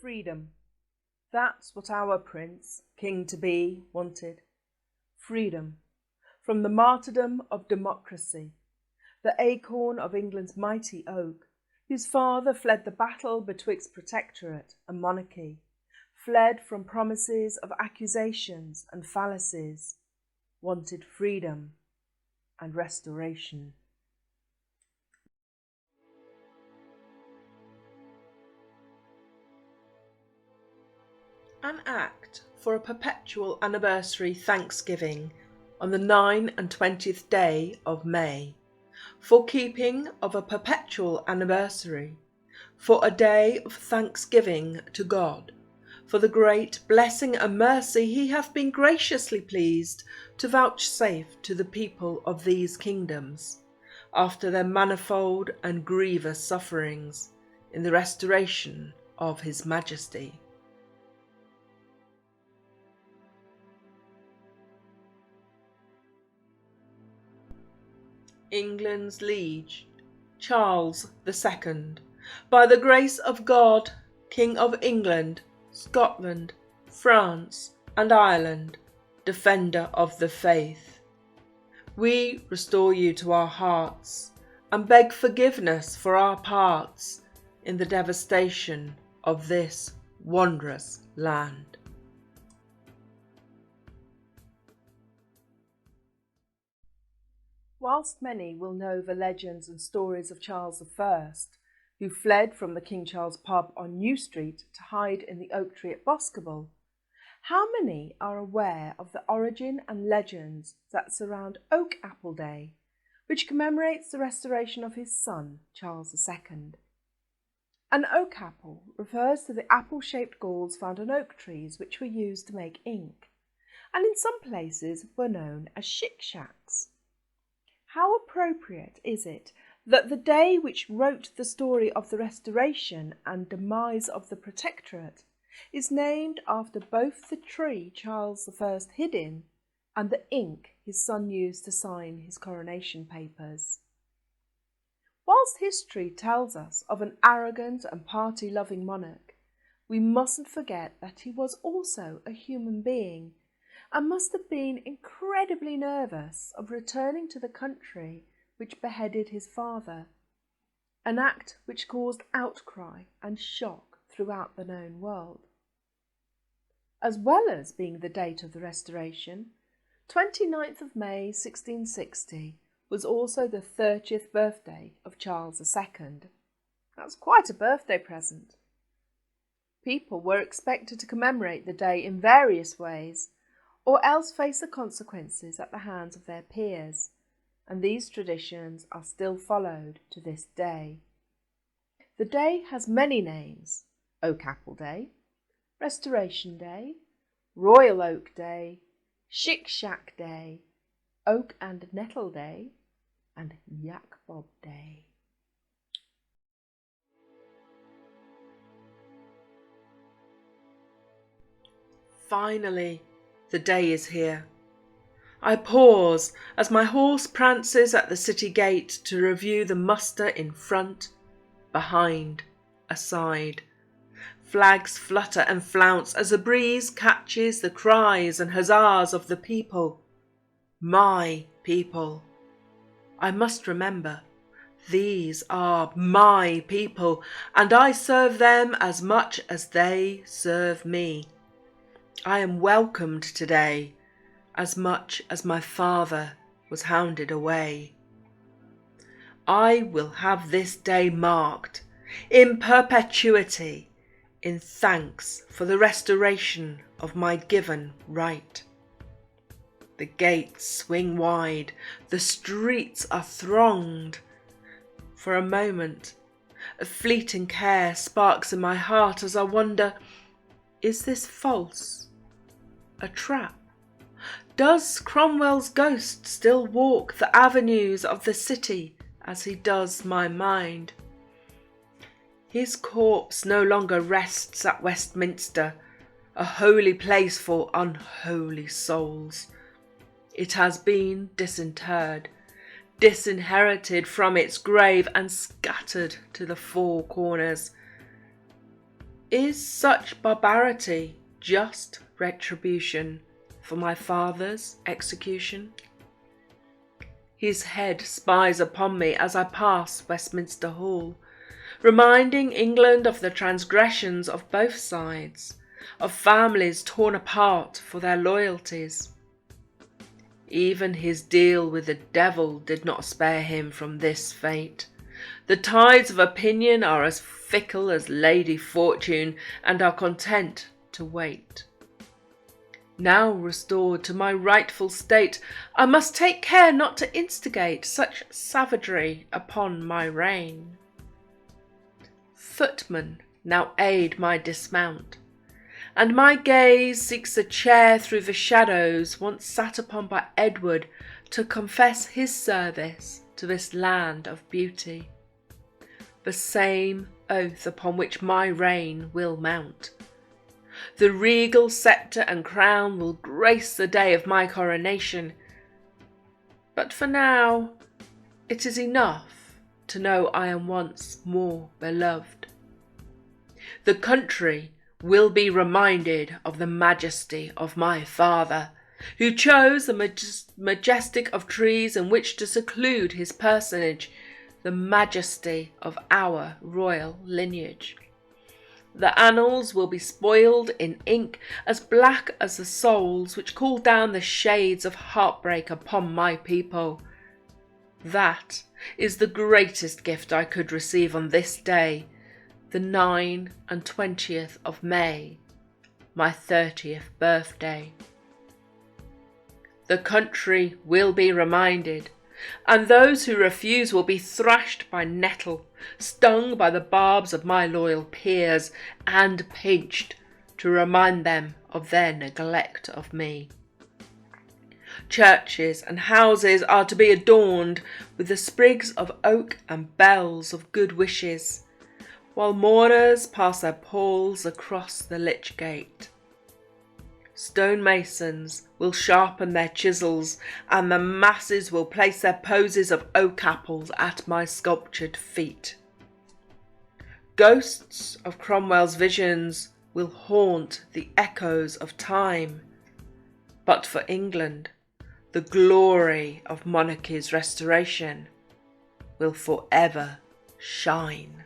Freedom. That's what our prince, king to be, wanted. Freedom. From the martyrdom of democracy, the acorn of England's mighty oak, whose father fled the battle betwixt protectorate and monarchy, fled from promises of accusations and fallacies, wanted freedom and restoration. An Act for a Perpetual Anniversary Thanksgiving on the 29th day of May, for keeping of a perpetual anniversary, for a day of thanksgiving to God, for the great blessing and mercy he hath been graciously pleased to vouchsafe to the people of these kingdoms, after their manifold and grievous sufferings, in the restoration of his majesty. England's liege, Charles II, by the grace of God, King of England, Scotland, France, and Ireland, defender of the faith. We restore you to our hearts, and beg forgiveness for our parts in the devastation of this wondrous land. Whilst many will know the legends and stories of Charles I, who fled from the King Charles pub on New Street to hide in the oak tree at Boscobel, how many are aware of the origin and legends that surround Oak Apple Day, which commemorates the restoration of his son, Charles II? An oak apple refers to the apple-shaped galls found on oak trees which were used to make ink, and in some places were known as shick-shacks. How appropriate is it that the day which wrote the story of the restoration and demise of the Protectorate is named after both the tree Charles I hid in and the ink his son used to sign his coronation papers. Whilst history tells us of an arrogant and party-loving monarch, we mustn't forget that he was also a human being and must have been incredibly nervous of returning to the country which beheaded his father, an act which caused outcry and shock throughout the known world. As well as being the date of the Restoration, 29th of May 1660 was also the 30th birthday of Charles II. That's quite a birthday present. People were expected to commemorate the day in various ways, or else face the consequences at the hands of their peers, and these traditions are still followed to this day. The day has many names: Oak Apple Day, Restoration Day, Royal Oak Day, Shick Shack Day, Oak and Nettle Day, and Yak Bob Day. Finally, the day is here. I pause as my horse prances at the city gate to review the muster in front, behind, aside. Flags flutter and flounce as the breeze catches the cries and huzzas of the people. My people. I must remember, these are my people, and I serve them as much as they serve me. I am welcomed today, as much as my father was hounded away. I will have this day marked in perpetuity, in thanks for the restoration of my given right. The gates swing wide, the streets are thronged. For a moment, a fleeting care sparks in my heart as I wonder, is this false? A trap? Does Cromwell's ghost still walk the avenues of the city as he does my mind? His corpse no longer rests at Westminster, a holy place for unholy souls. It has been disinterred, disinherited from its grave and scattered to the four corners. Is such barbarity just retribution for my father's execution? His head spies upon me as I pass Westminster Hall, reminding England of the transgressions of both sides, of families torn apart for their loyalties. Even his deal with the devil did not spare him from this fate. The tides of opinion are as fickle as Lady Fortune, and are content to wait. Now restored to my rightful state, I must take care not to instigate such savagery upon my reign. Footmen now aid my dismount, and my gaze seeks a chair through the shadows once sat upon by Edward to confess his service to this land of beauty. The same oath upon which my reign will mount. The regal sceptre and crown will grace the day of my coronation. But for now, it is enough to know I am once more beloved. The country will be reminded of the majesty of my father, who chose the majestic of trees in which to seclude his personage, the majesty of our royal lineage. The annals will be spoiled in ink as black as the souls which call down the shades of heartbreak upon my people. That is the greatest gift I could receive on this day, the 29th of May, my 30th birthday. The country will be reminded, and those who refuse will be thrashed by nettle, stung by the barbs of my loyal peers, and pinched to remind them of their neglect of me. Churches and houses are to be adorned with the sprigs of oak and bells of good wishes, while mourners pass their palls across the lych gate. Stonemasons will sharpen their chisels, and the masses will place their posies of oak apples at my sculptured feet. Ghosts of Cromwell's visions will haunt the echoes of time, but for England, the glory of monarchy's restoration will forever shine.